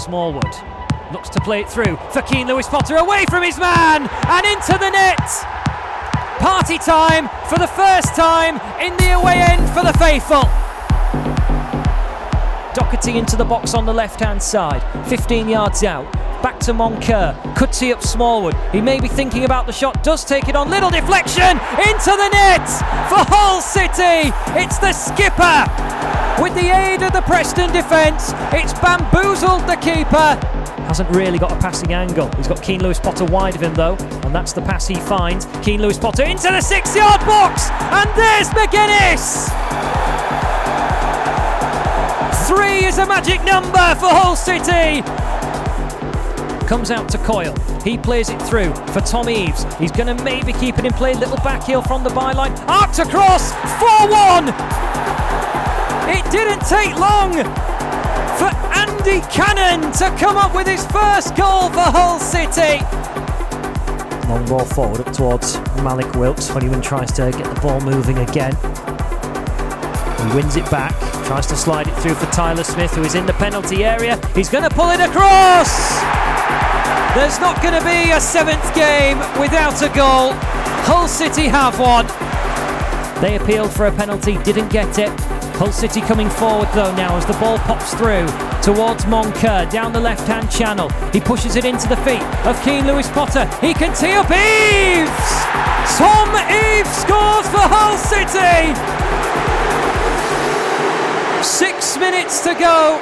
Smallwood looks to play it through for Keane Lewis Potter, away from his man and into the net. Party time for the first time in the away end for the faithful. Doherty into the box on the left-hand side, 15 yards out. Back to Moncur, could tee up Smallwood. He may be thinking about the shot, does take it on, little deflection, into the net for Hull City. It's the skipper. With the aid of the Preston defence, it's bamboozled the keeper. Hasn't really got a passing angle. He's got Keane Lewis Potter wide of him though, and that's the pass he finds. Keane Lewis Potter into the 6-yard box, and there's MAGENNIS. 3 is a magic number for Hull City. Comes out to COYLE. He plays it through for Tom EAVES. He's going to maybe keep it in play. Little back heel from the byline. Arced across. 4-1. It didn't take long for Andy Cannon to come up with his first goal for Hull City. Long ball forward up towards WILKS. Honeyman tries to get the ball moving again. He wins it back. Tries to slide it through for Tyler Smith, who is in the penalty area. He's going to pull it across. There's not going to be a 7th game without a goal. Hull City have one. They appealed for a penalty, didn't get it. Hull City coming forward though now as the ball pops through towards Moncur down the left-hand channel. He pushes it into the feet of Keane Lewis Potter. He can tee up EAVES! Tom EAVES scores for Hull City! 6 minutes to go.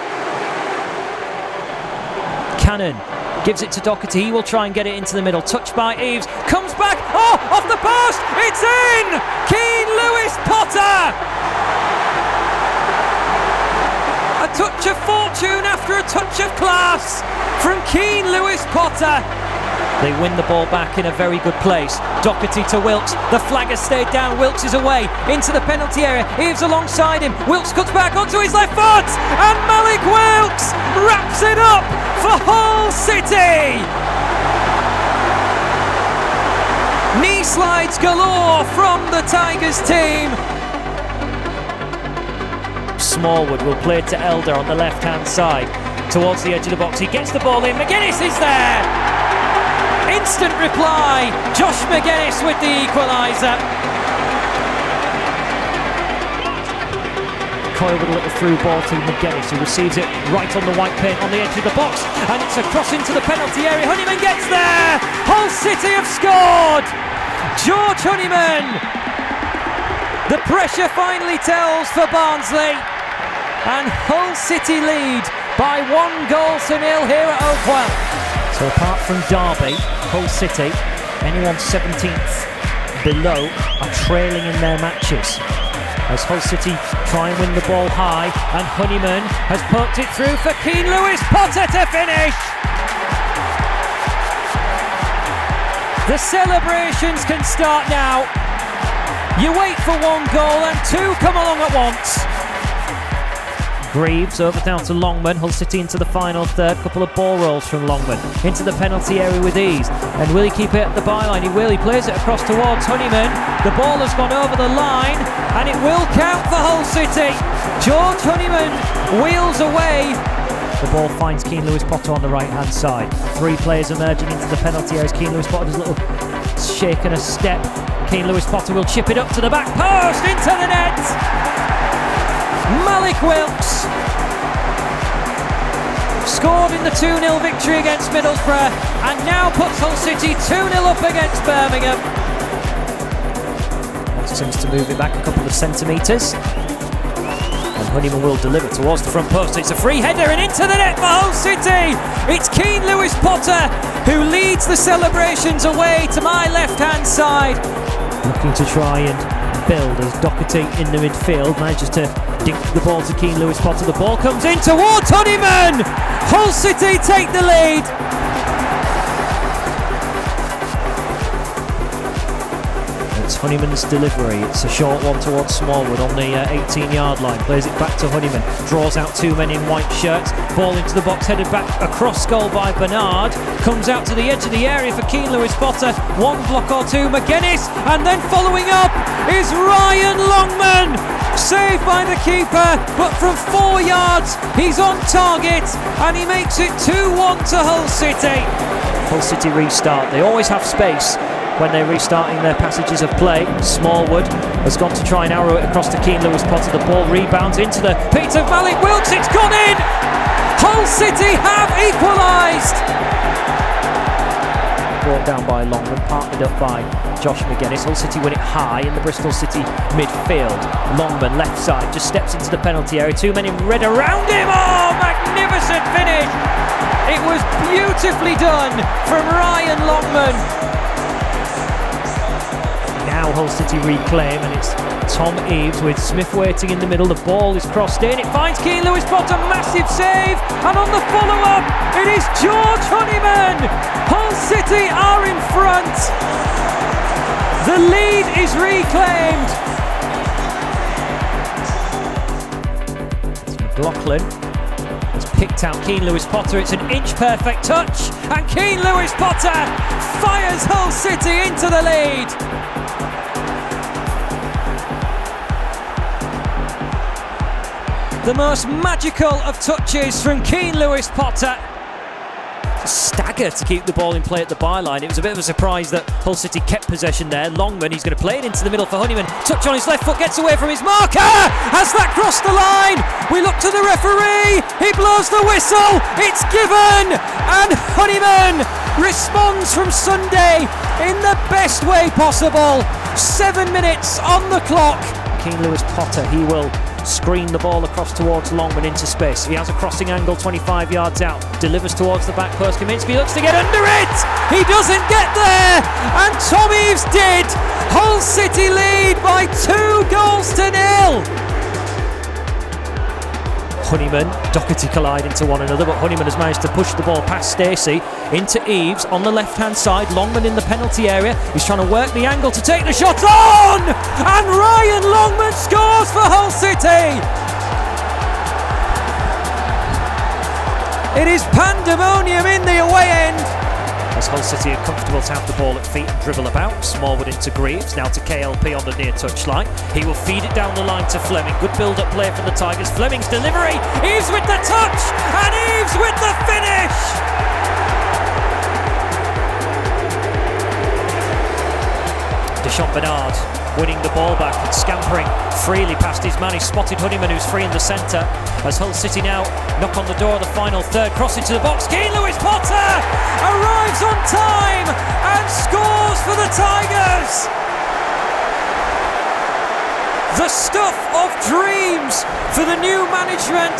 Cannon gives it to Doherty. He will try and get it into the middle. Touched by EAVES. Comes back. Oh, off the post. It's in. Keane Lewis Potter. A touch of fortune after a touch of class from Keane Lewis Potter. They win the ball back in a very good place. Doherty to WILKS. The flag has stayed down. WILKS is away into the penalty area. EAVES alongside him. WILKS cuts back onto his left foot. And WILKS wraps it up for Hull City. Knee slides galore from the Tigers team. Smallwood will play to Elder on the left-hand side. Towards the edge of the box. He gets the ball in. MAGENNIS is there. Instant reply, Josh MAGENNIS with the equaliser. COYLE with a little through ball to MAGENNIS, who receives it right on the white paint on the edge of the box, and it's a cross into the penalty area. Honeyman gets there. Hull City have scored. George Honeyman. The pressure finally tells for Barnsley, and Hull City lead by 1-0 here at Oakwell. So apart from Derby, Hull City, anyone 17th below are trailing in their matches. As Hull City try and win the ball high, and Honeyman has poked it through for Keane Lewis Potter to finish. The celebrations can start now. You wait for 1 goal and 2 come along at once. Greaves over down to Longman. Hull City into the final third. Couple of ball rolls from Longman into the penalty area with ease. And will he keep it at the byline? He will. He plays it across towards Honeyman. The ball has gone over the line and it will count for Hull City. George Honeyman wheels away. The ball finds Keane Lewis Potter on the right-hand side. 3 players emerging into the penalty area. Keane Lewis Potter does a little shake and a step. Keane Lewis Potter will chip it up to the back post into the net. WILKS scored in the 2-0 victory against Middlesbrough and now puts Hull City 2-0 up against Birmingham. Seems to move it back a couple of centimetres. And Honeyman will deliver towards the front post. It's a free header and into the net for Hull City. It's Keane Lewis Potter who leads the celebrations away to my left-hand side. Looking to try and build as Doherty in the midfield manages to dink the ball to Keane Lewis Potter. The ball comes in towards Honeyman. Hull City take the lead. It's Honeyman's delivery. It's a short one towards Smallwood on the 18-yard line. Plays it back to Honeyman. Draws out 2 men in white shirts. Ball into the box, headed back across goal by Bernard. Comes out to the edge of the area for Keane Lewis Potter. 1 block or 2, MAGENNIS. And then following up is Ryan Longman. Saved by the keeper, but from 4 yards, he's on target, and he makes it 2-1 to Hull City. Hull City restart. They always have space when they're restarting their passages of play. Smallwood has gone to try and arrow it across to Keane Lewis-Potter. The ball rebounds into the feet of Malik Wilks. It's gone in! Hull City have equalised! Brought down by Longman, partnered up by Josh MAGENNIS. Hull City win it high in the Bristol City midfield. Longman, left side, just steps into the penalty area. 2 men in red around him. Oh, magnificent finish! It was beautifully done from Ryan Longman. Now Hull City reclaim, and it's Tom Eaves with Smith waiting in the middle. The ball is crossed in. It finds Keane Lewis-Potter. Massive save. And on the follow-up, it is George HONEYMAN. Hull City are in front. The lead is reclaimed. It's McLaughlin has picked out Keane Lewis-Potter. It's an inch-perfect touch. And Keane Lewis-Potter fires Hull City into the lead. The most magical of touches from Keane Lewis-Potter. Stagger to keep the ball in play at the byline. It was a bit of a surprise that Hull City kept possession there. Longman, he's going to play it into the middle for HONEYMAN. Touch on his left foot, gets away from his marker. Has that crossed the line? We look to the referee. He blows the whistle. It's given. And HONEYMAN responds from Sunday in the best way possible. 7 minutes on the clock. Keane Lewis-Potter, he will screen the ball across towards Longman into space. He has a crossing angle 25 yards out, delivers towards the back post. Kaminski looks to get under it. He doesn't get there, and Tom Eaves did. Hull City lead by 2-0. HONEYMAN, Doherty collide into one another, but HONEYMAN has managed to push the ball past Stacey into Eaves on the left-hand side. Longman in the penalty area. He's trying to work the angle to take the shot on! And Ryan Longman scores for Hull City! It is pandemonium in the away end. As Hull City are comfortable to have the ball at feet and dribble about. Smallwood into Greaves, now to KLP on the near touchline. He will feed it down the line to Fleming. Good build-up play from the Tigers. Fleming's delivery. Eaves with the touch, and Eaves with the finish. Deshaun Bernard winning the ball back and scampering freely past his man. He spotted HONEYMAN, who's free in the centre. As Hull City now knock on the door of the final third, cross into the box. Keane Lewis-Potter arrives on time and scores for the Tigers. The stuff of dreams for the new management.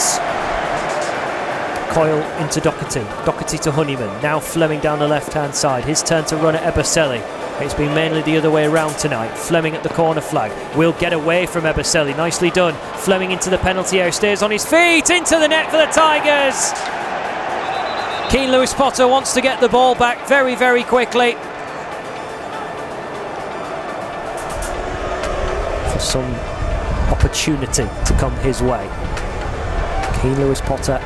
COYLE into Doherty. Doherty to HONEYMAN. Now Fleming down the left-hand side. His turn to run at Eberselli. It's been mainly the other way around tonight. Fleming at the corner flag. Will get away from Eberselli. Nicely done. Fleming into the penalty area. Stays on his feet. Into the net for the Tigers. Keane Lewis-Potter wants to get the ball back very, very quickly. For some opportunity to come his way. Keane Lewis-Potter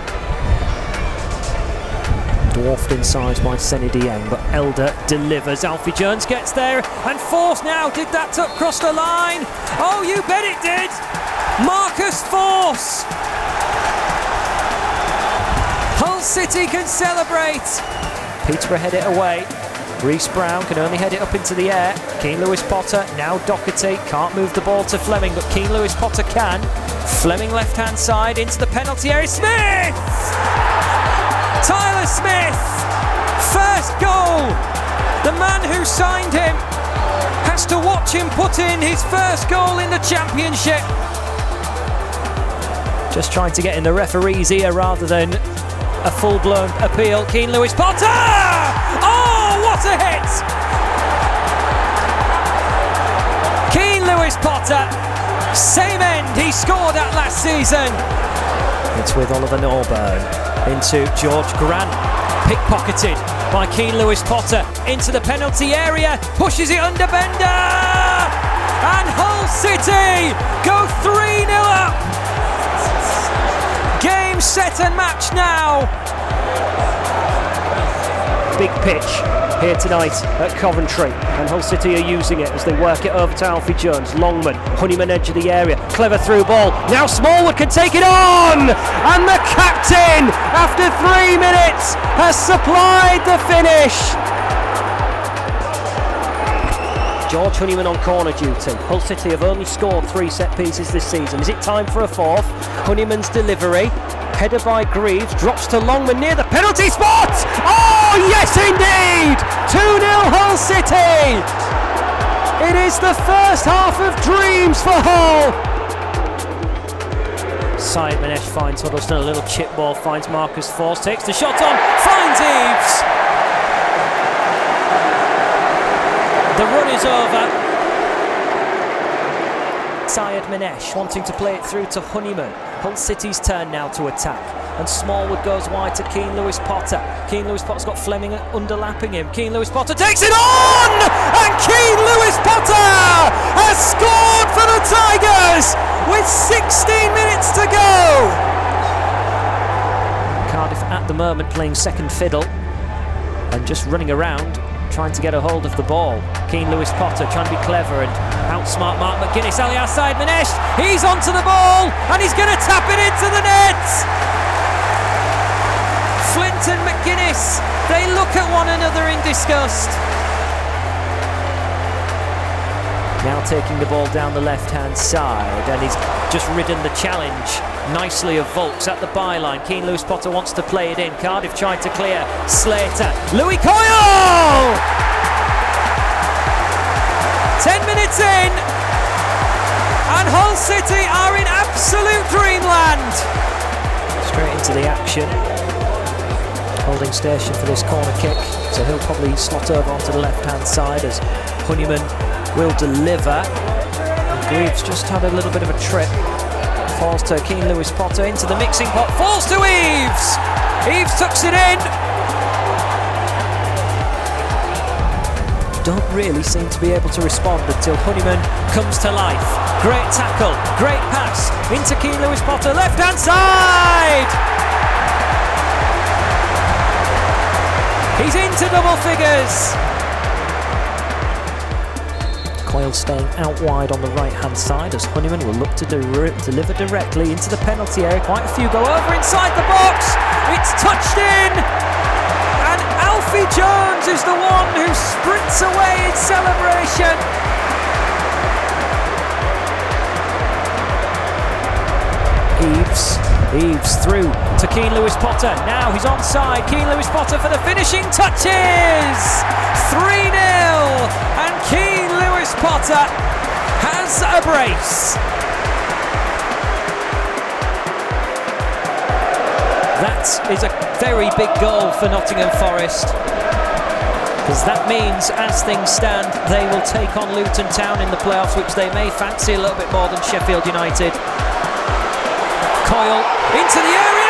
dwarfed in size by Senny Dieng, but Elder delivers. Alfie Jones gets there, and Forss now did that tuck cross the line. Oh, you bet it did. Marcus Forss. Hull City can celebrate. Peterborough head it away. Reece Brown can only head it up into the air. Keane Lewis-Potter, now Doherty, can't move the ball to Fleming, but Keane Lewis-Potter can. Fleming left-hand side into the penalty area. Smith! Tyler Smith, first goal. The man who signed him has to watch him put in his first goal in the Championship. Just trying to get in the referee's ear rather than a full-blown appeal. Keane Lewis-Potter! Oh, what a hit! Keane Lewis-Potter, same end he scored at last season. It's with Oliver Norburn. Into George Grant, pickpocketed by Keane Lewis-Potter into the penalty area, pushes it under Bender, and Hull City go 3-0 up. Game, set and match now. Big pitch. here tonight at Coventry, and Hull City are using it as they work it over to Alfie Jones. Longman, Honeyman edge of the area, clever through ball. Now SMALLWOOD can take it on, and the captain, after 3 minutes, has supplied the finish. George Honeyman on corner duty. Hull City have only scored 3 set pieces this season. Is it time for a fourth? Honeyman's delivery, header by Greaves, drops to Longman near the penalty spot. Oh yes indeed! 2-0 Hull City! It is the first half of dreams for Hull. MAGENNIS finds Huddleston, a little chip ball, finds Marcus Forss, takes the shot on, finds EAVES. The run is over. MAGENNIS wanting to play it through to Honeyman. Hull City's turn now to attack, and SMALLWOOD goes wide to Keane Lewis Potter. Keane Lewis Potter's got Fleming underlapping him. Keane Lewis Potter takes it on, and Keane Lewis Potter has scored for the Tigers with 16 minutes to go. Cardiff at the moment playing second fiddle and just running around trying to get a hold of the ball. Keane Lewis Potter trying to be clever and outsmart Mark McGuinness. Alias side MAGENNIS, he's onto the ball and he's going to tap it into the net. Flint and McGuinness, they look at one another in disgust. Now taking the ball down the left-hand side, and he's just ridden the challenge nicely of WILKS at the byline. Keane Lewis Potter wants to play it in. Cardiff tried to clear. Slater. Louis COYLE! 10 minutes in, and Hull City are in absolute dreamland. Straight into the action. Holding station for this corner kick, so he'll probably slot over onto the left-hand side as Honeyman will deliver. And Greaves just had a little bit of a trip. Falls to Keane Lewis Potter into the mixing pot. Falls to EAVES. EAVES tucks it in. Don't really seem to be able to respond until Honeyman comes to life. Great tackle, great pass into Keane Lewis Potter, left hand side. He's into double figures. COYLE staying out wide on the right-hand side as Honeyman will look to deliver directly into the penalty area. Quite a few go over inside the box. It's touched in, and Alfie Jones is the one who sprints away in celebration. EAVES through to Keane Lewis Potter. Now he's onside. Keane Lewis Potter for the finishing touches. 3-0, and Keane Lewis Potter has a brace. That is a very big goal for Nottingham Forest, because that means, as things stand, they will take on Luton Town in the playoffs, which they may fancy a little bit more than Sheffield United. COYLE into the area.